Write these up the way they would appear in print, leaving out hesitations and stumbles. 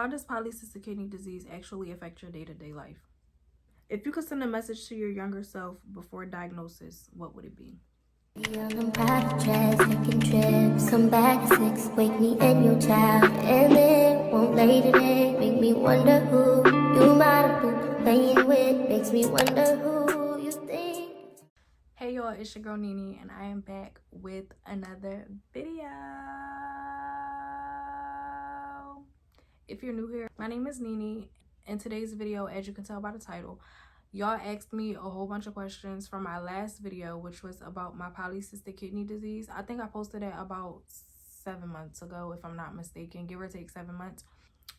How does polycystic kidney disease actually affect your day-to-day life? If you could send a message to your younger self before diagnosis, what would it be? On private jets, taking trips, come back at 6, wake me and your child, and then won't lay today, make me wonder who you might have been playing with, makes me wonder who you think. Hey y'all, it's your girl Nene, and I am back with another video. If you're new here, my name is Nene. In today's video, as you can tell by the title, y'all asked me a whole bunch of questions from my last video, which was about my polycystic kidney disease. I think I posted it about 7 months ago, if I'm not mistaken, give or take 7 months.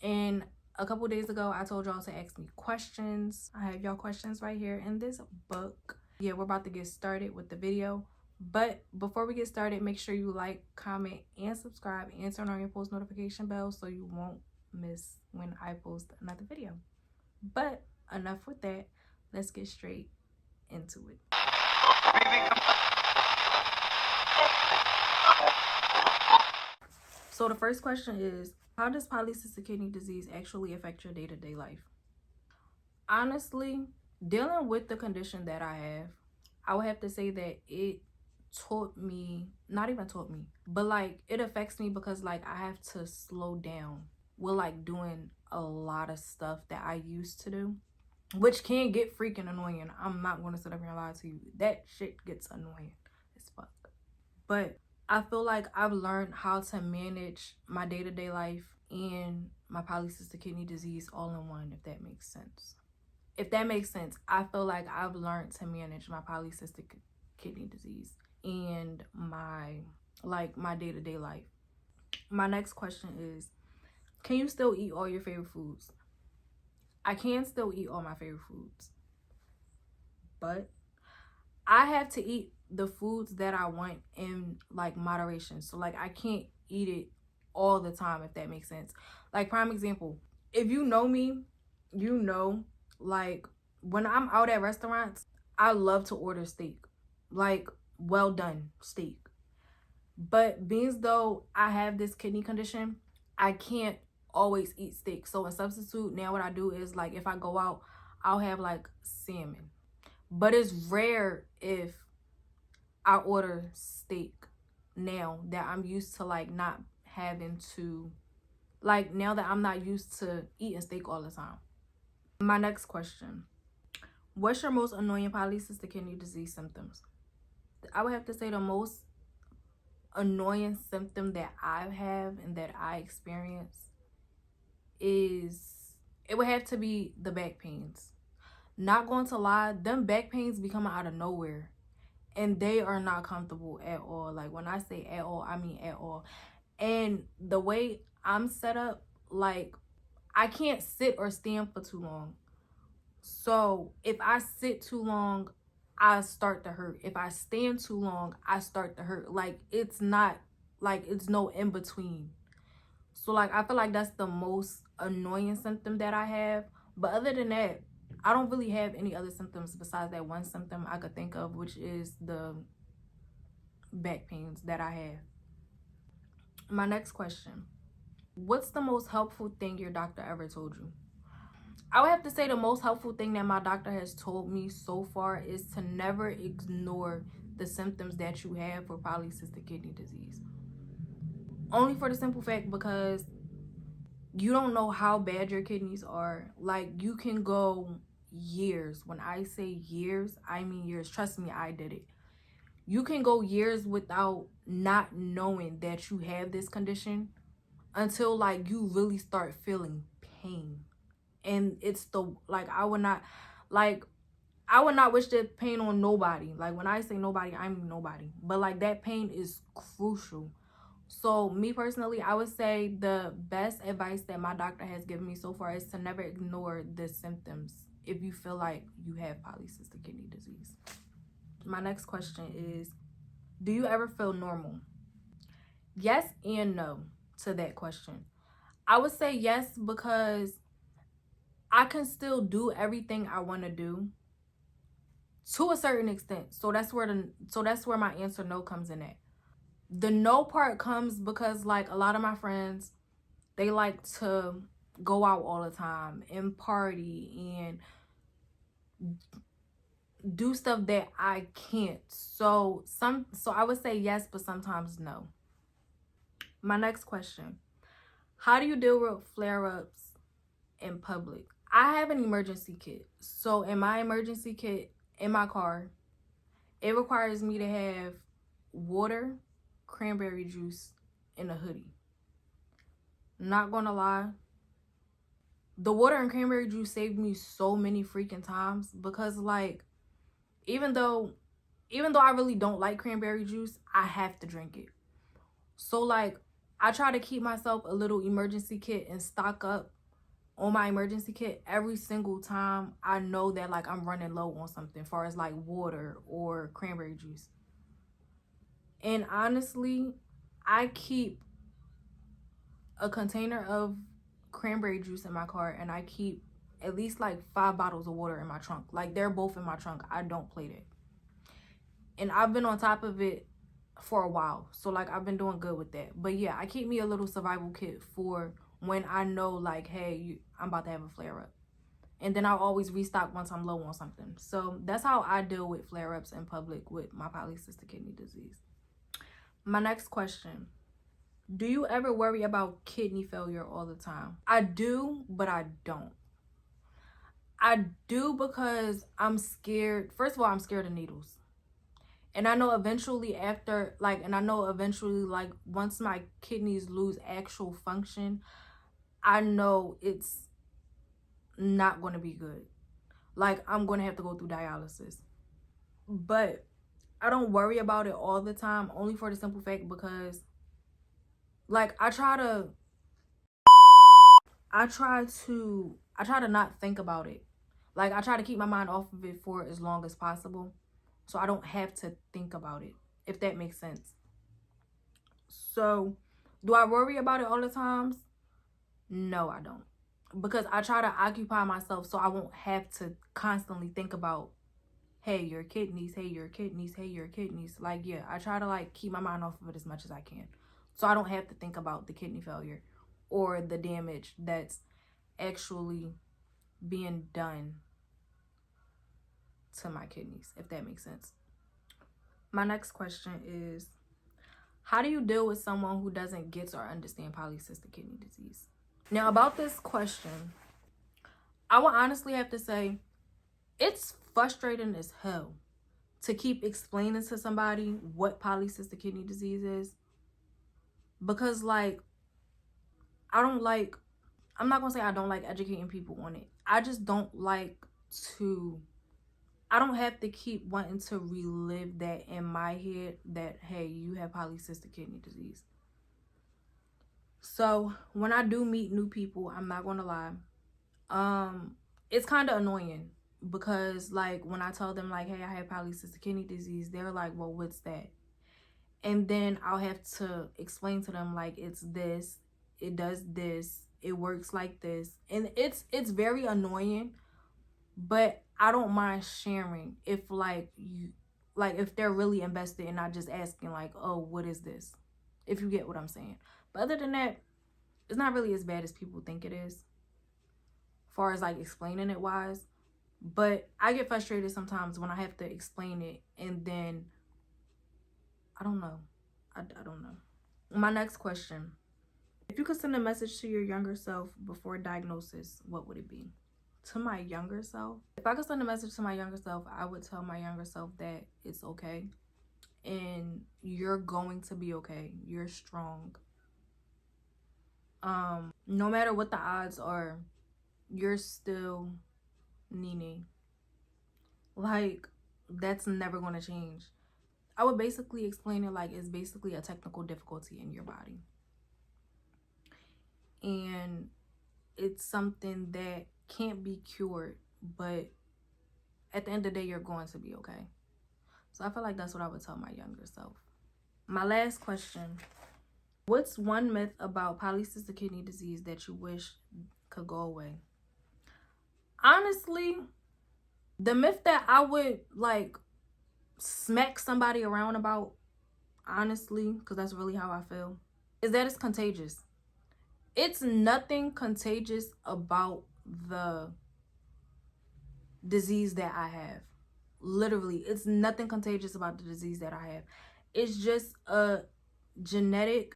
And a couple days ago, I told y'all to ask me questions. I have y'all questions right here in this book. Yeah, we're about to get started with the video. But before we get started, make sure you like, comment, and subscribe, and turn on your post notification bell so you won't miss when I post another video. But enough with that. Let's get straight into it. So the first question is, how does polycystic kidney disease actually affect your day-to-day life? Honestly, dealing with the condition that I would have to say that it not even taught me, but like it affects me because like I have to slow down with like doing a lot of stuff that I used to do, which can get freaking annoying. I'm not going to sit up here and lie to you. That shit gets annoying as fuck. But I feel like I've learned how to manage my day-to-day life and my polycystic kidney disease all in one, if that makes sense. If that makes sense, I feel like I've learned to manage my polycystic kidney disease and my day-to-day life. My next question is, can you still eat all your favorite foods? I can still eat all my favorite foods, but I have to eat the foods that I want in like moderation. So like I can't eat it all the time, if that makes sense. Like prime example, if you know me, you know like when I'm out at restaurants, I love to order steak, like well done steak. But being as though I have this kidney condition, I can't always eat steak. So in substitute, now what I do is like if I go out, I'll have like salmon. But it's rare if I order steak now that I'm used to like not having to, like now that I'm not used to eating steak all the time. My next question, what's your most annoying polycystic kidney disease symptoms? I would have to say the most annoying symptom that I have and that I experience is, it would have to be the back pains. Not going to lie, them back pains be coming out of nowhere and they are not comfortable at all. Like when I say at all, I mean at all. And the way I'm set up, like I can't sit or stand for too long. So if I sit too long, I start to hurt. If I stand too long, I start to hurt. Like it's not, like it's no in between. So like I feel like that's the most annoying symptom that I have. But other than that, I don't really have any other symptoms besides that one symptom I could think of, which is the back pains that I have. My next question, what's the most helpful thing your doctor ever told you? I would have to say the most helpful thing that my doctor has told me so far is to never ignore the symptoms that you have for polycystic kidney disease. Only for the simple fact because you don't know how bad your kidneys are. Like you can go years. When I say years, I mean years. Trust me, I did it. You can go years without not knowing that you have this condition until like you really start feeling pain. And it's the, like I would not wish that pain on nobody. Like when I say nobody, I mean nobody. But like that pain is crucial. So me personally, I would say the best advice that my doctor has given me so far is to never ignore the symptoms if you feel like you have polycystic kidney disease. My next question is, do you ever feel normal? Yes and no to that question. I would say yes because I can still do everything I want to do to a certain extent. So that's where my answer no comes in at. The no part comes because like a lot of my friends, they like to go out all the time and party and do stuff that I can't. So I would say yes, but sometimes no. My next question. How do you deal with flare-ups in public? I have an emergency kit. So in my emergency kit in my car, it requires me to have water, cranberry juice, and a hoodie. Not gonna lie, the water and cranberry juice saved me so many freaking times because like even though I really don't like cranberry juice, I have to drink it. So like I try to keep myself a little emergency kit and stock up on my emergency kit every single time I know that like I'm running low on something, as far as like water or cranberry juice. And honestly, I keep a container of cranberry juice in my car, and I keep at least like 5 bottles of water in my trunk. Like they're both in my trunk. I don't play that. And I've been on top of it for a while. So like I've been doing good with that. But yeah, I keep me a little survival kit for when I know like, hey, I'm about to have a flare up. And then I'll always restock once I'm low on something. So that's how I deal with flare-ups in public with my polycystic kidney disease. My next question. Do you ever worry about kidney failure all the time? I do, but I don't. I do because I'm scared. First of all, I'm scared of needles. And I know eventually once my kidneys lose actual function, I know it's not going to be good. Like I'm going to have to go through dialysis. But I don't worry about it all the time, only for the simple fact because like I try to not think about it. Like I try to keep my mind off of it for as long as possible, so I don't have to think about it, if that makes sense. So, do I worry about it all the times? No, I don't. Because I try to occupy myself so I won't have to constantly think about, hey, your kidneys, hey, your kidneys, hey, your kidneys. Like, yeah, I try to like keep my mind off of it as much as I can. So I don't have to think about the kidney failure or the damage that's actually being done to my kidneys, if that makes sense. My next question is, how do you deal with someone who doesn't get or understand polycystic kidney disease? Now, about this question, I will honestly have to say it's frustrating as hell to keep explaining to somebody what polycystic kidney disease is, because like I'm not gonna say I don't like educating people on it. I just don't like to, I don't have to keep wanting to relive that in my head that, hey, you have polycystic kidney disease. So when I do meet new people, I'm not gonna lie, it's kind of annoying because like when I tell them like, hey, I have polycystic kidney disease, they're like, well, what's that? And then I'll have to explain to them like, it's this, it does this, it works like this. And it's very annoying, but I don't mind sharing if if they're really invested and not just asking like, oh, what is this? If you get what I'm saying. But other than that, it's not really as bad as people think it is, as far as like explaining it wise. But I get frustrated sometimes when I have to explain it and then I don't know. I don't know. My next question. If you could send a message to your younger self before diagnosis, what would it be? To my younger self? If I could send a message to my younger self, I would tell my younger self that it's okay. And you're going to be okay. You're strong. No matter what the odds are, you're still Nene. Like, that's never going to change. I would basically explain it like it's basically a technical difficulty in your body. And it's something that can't be cured, but at the end of the day, you're going to be okay. So I feel like that's what I would tell my younger self. My last question. What's one myth about polycystic kidney disease that you wish could go away? Honestly, the myth that I would like smack somebody around about, honestly, because that's really how I feel, is that it's contagious. It's nothing contagious about the disease that I have. Literally, it's nothing contagious about the disease that I have. It's just a genetic,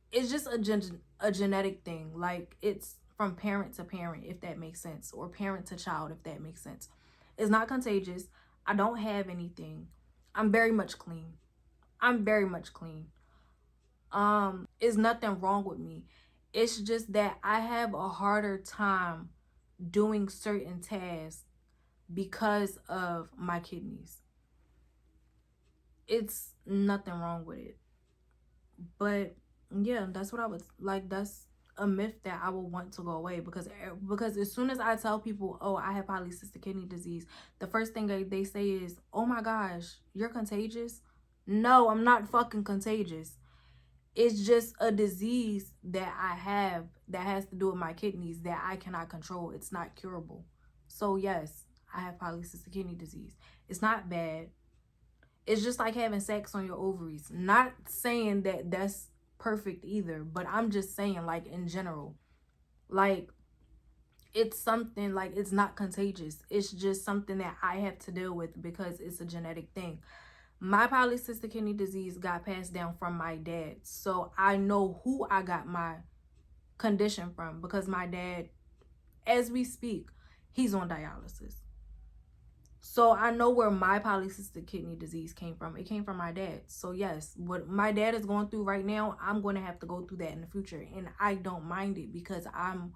a genetic thing. Like, it's from parent to parent, if that makes sense, or parent to child, if that makes sense. It's not contagious. I don't have anything. I'm very much clean. I'm very much clean. It's nothing wrong with me. It's just that I have a harder time doing certain tasks because of my kidneys. It's nothing wrong with it. But yeah, that's what I was like. That's a myth that I would want to go away, because as soon as I tell people, oh, I have polycystic kidney disease, the first thing they say is, oh my gosh, you're contagious. No, I'm not fucking contagious. It's just a disease that I have that has to do with my kidneys that I cannot control. It's not curable. So yes, I have polycystic kidney disease. It's not bad. It's just like having sex on your ovaries. Not saying that that's perfect either, but I'm just saying, like, in general, like, it's something, like, it's not contagious. It's just something that I have to deal with because it's a genetic thing. My polycystic kidney disease got passed down from my dad. So I know who I got my condition from, because my dad, as we speak, he's on dialysis. So I know where my polycystic kidney disease came from. It came from my dad. So yes, what my dad is going through right now, I'm going to have to go through that in the future. And I don't mind it, because I'm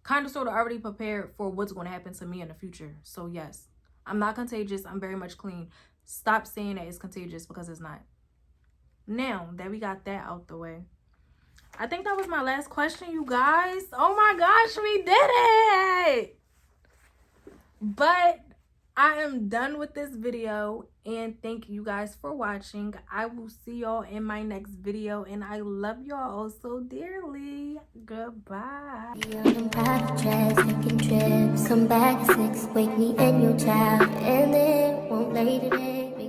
kind of sort of already prepared for what's going to happen to me in the future. So yes, I'm not contagious. I'm very much clean. Stop saying that it's contagious, because it's not. Now that we got that out the way, I think that was my last question, you guys. Oh my gosh, we did it! But I am done with this video, and thank you guys for watching. I will see y'all in my next video, and I love y'all all so dearly. Goodbye. Young private jets, taking trips. Come back at 6, wake me and your child, and it won't lay today.